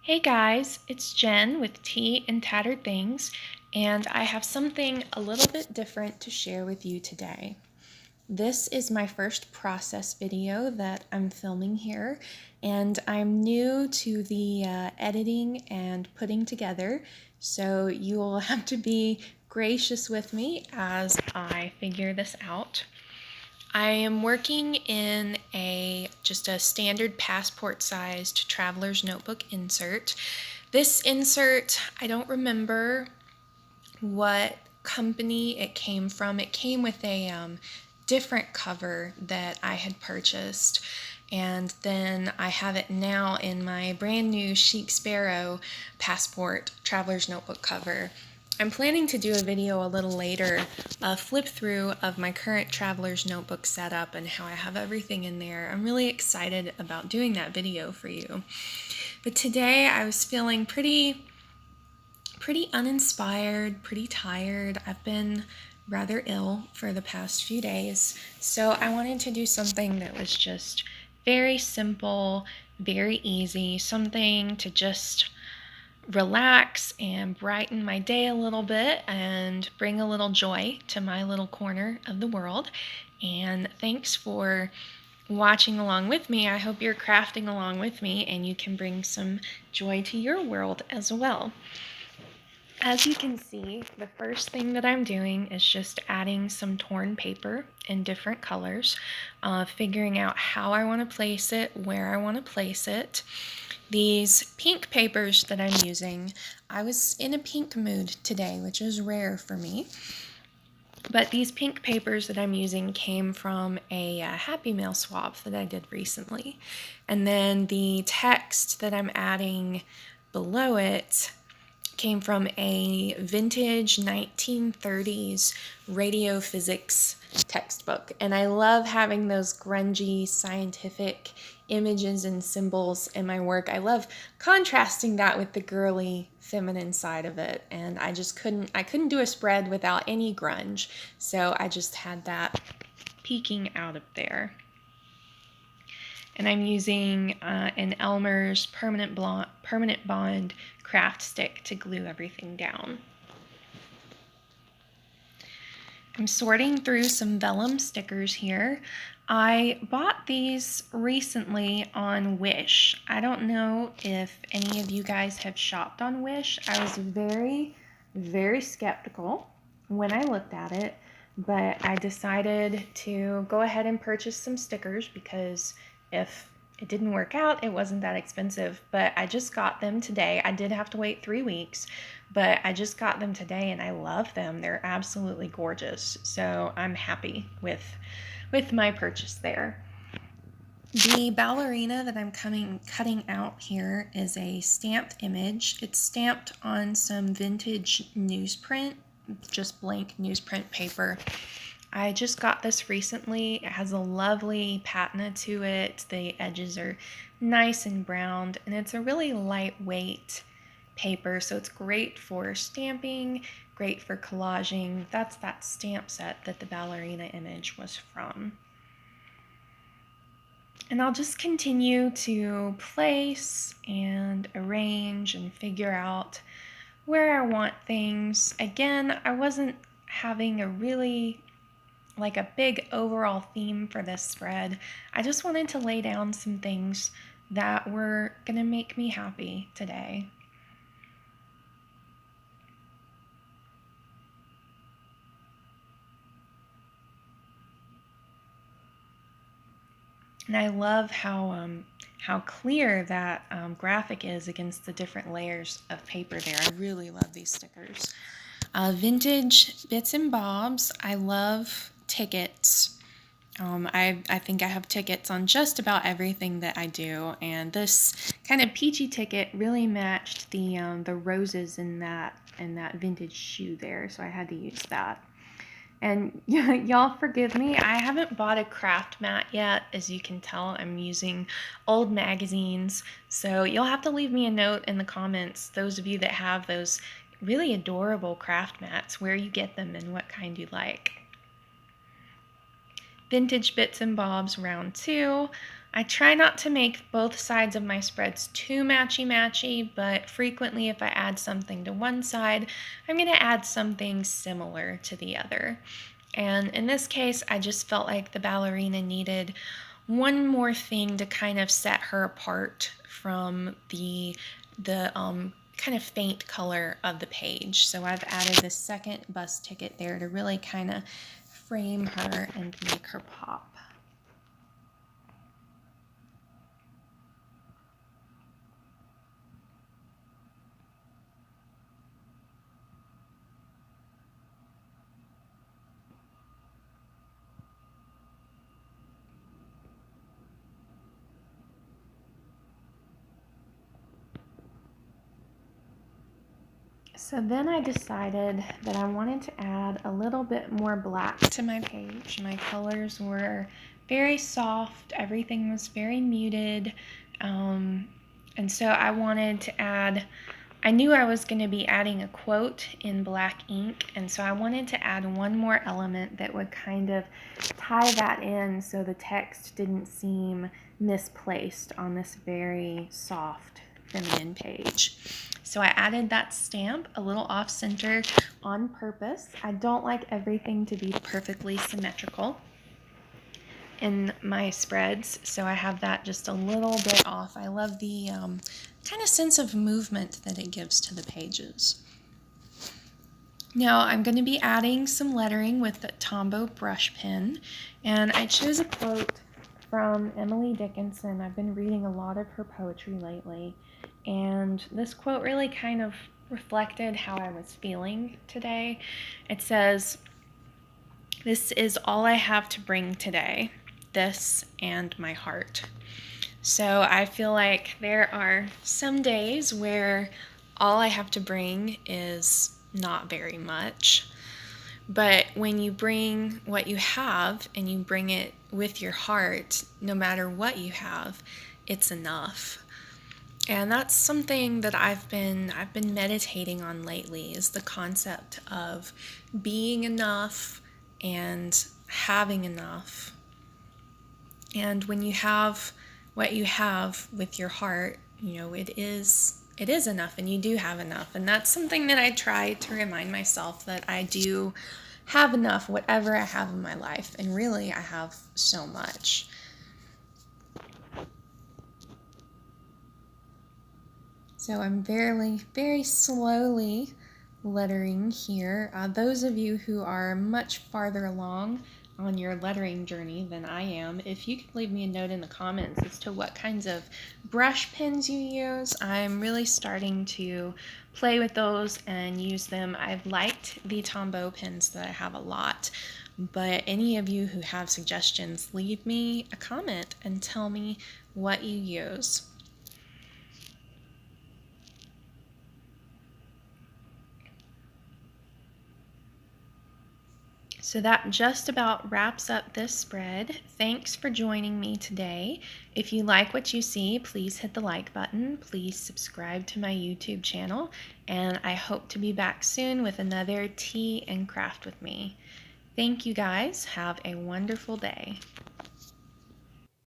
Hey guys, it's Jen with Tea and Tattered Things, and I have something a little bit different to share with you today. This is my first process video that I'm filming here, and I'm new to the editing and putting together, so you will have to be gracious with me as I figure this out. I am working in just a standard passport-sized traveler's notebook insert. This insert, I don't remember what company it came from. It came with a different cover that I had purchased, and then I have it now in my brand new Chic Sparrow passport traveler's notebook cover. I'm planning to do a video a little later, a flip through of my current traveler's notebook setup and how I have everything in there. I'm really excited about doing that video for you. But today I was feeling pretty uninspired, pretty tired. I've been rather ill for the past few days, so I wanted to do something that was just very simple, very easy, something to just relax and brighten my day a little bit and bring a little joy to my little corner of the world. And thanks for watching along with me. I hope you're crafting along with me and you can bring some joy to your world as well. As you can see, the first thing that I'm doing is just adding some torn paper in different colors, figuring out how I want to place it, where I want to place it. These pink papers that I'm using, I was in a pink mood today, which is rare for me. But these pink papers that I'm using came from a Happy Mail swap that I did recently. And then the text that I'm adding below it came from a vintage 1930s radio physics textbook. And I love having those grungy scientific images and symbols in my work. I love contrasting that with the girly feminine side of it. And I couldn't do a spread without any grunge. So I just had that peeking out of there. And I'm using an Elmer's Permanent Bond craft stick to glue everything down. I'm sorting through some vellum stickers here. I bought these recently on Wish. I don't know if any of you guys have shopped on Wish. I was very, very skeptical when I looked at it, but I decided to go ahead and purchase some stickers because if it didn't work out, it wasn't that expensive. But I just got them today. I did have to wait 3 weeks, but I just got them today and I love them. They're absolutely gorgeous. So I'm happy with my purchase there. The ballerina that I'm cutting out here is a stamped image. It's stamped on some vintage newsprint, just blank newsprint paper. I just got this recently. It has a lovely patina to it. The edges are nice and browned, and it's a really lightweight paper, so it's great for stamping, great for collaging. That's that stamp set that the ballerina image was from. And I'll just continue to place and arrange and figure out where I want things. Again, I wasn't having a big overall theme for this spread. I just wanted to lay down some things that were gonna make me happy today. And I love how clear that graphic is against the different layers of paper there. I really love these stickers. Vintage bits and bobs. I love tickets. I think I have tickets on just about everything that I do, and this kind of peachy ticket really matched the roses in that vintage shoe there, so I had to use that. And y'all forgive me, I haven't bought a craft mat yet. As you can tell, I'm using old magazines, so you'll have to leave me a note in the comments, those of you that have those really adorable craft mats, where you get them and what kind you like. Vintage bits and bobs round 2. I try not to make both sides of my spreads too matchy-matchy, but frequently if I add something to one side, I'm going to add something similar to the other. And in this case, I just felt like the ballerina needed one more thing to kind of set her apart from the kind of faint color of the page. So I've added this second bust ticket there to really kind of frame her and make her pop. So then I decided that I wanted to add a little bit more black to my page. My colors were very soft, everything was very muted, and so I wanted to add, I knew I was going to be adding a quote in black ink, and so I wanted to add one more element that would kind of tie that in so the text didn't seem misplaced on this very soft, feminine page. So I added that stamp a little off center on purpose. I don't like everything to be perfectly symmetrical in my spreads, so I have that just a little bit off. I love the kind of sense of movement that it gives to the pages. Now I'm going to be adding some lettering with the Tombow brush pen, and I chose a quote from Emily Dickinson. I've been reading a lot of her poetry lately, and this quote really kind of reflected how I was feeling today. It says, "This is all I have to bring today, this and my heart." So I feel like there are some days where all I have to bring is not very much. But when you bring what you have and you bring it with your heart, no matter what you have, it's enough. And that's something that I've been meditating on lately, is the concept of being enough and having enough. And when you have what you have with your heart, you know, it is enough, and you do have enough. And that's something that I try to remind myself, that I do have enough, whatever I have in my life. And really, I have so much. So I'm very slowly lettering here. Those of you who are much farther along on your lettering journey than I am, if you could leave me a note in the comments as to what kinds of brush pens you use. I'm really starting to play with those and use them. I've liked the Tombow pens that I have a lot, but any of you who have suggestions, leave me a comment and tell me what you use. So that just about wraps up this spread. Thanks for joining me today. If you like what you see, please hit the like button. Please subscribe to my YouTube channel, and I hope to be back soon with another tea and craft with me. Thank you guys. Have a wonderful day.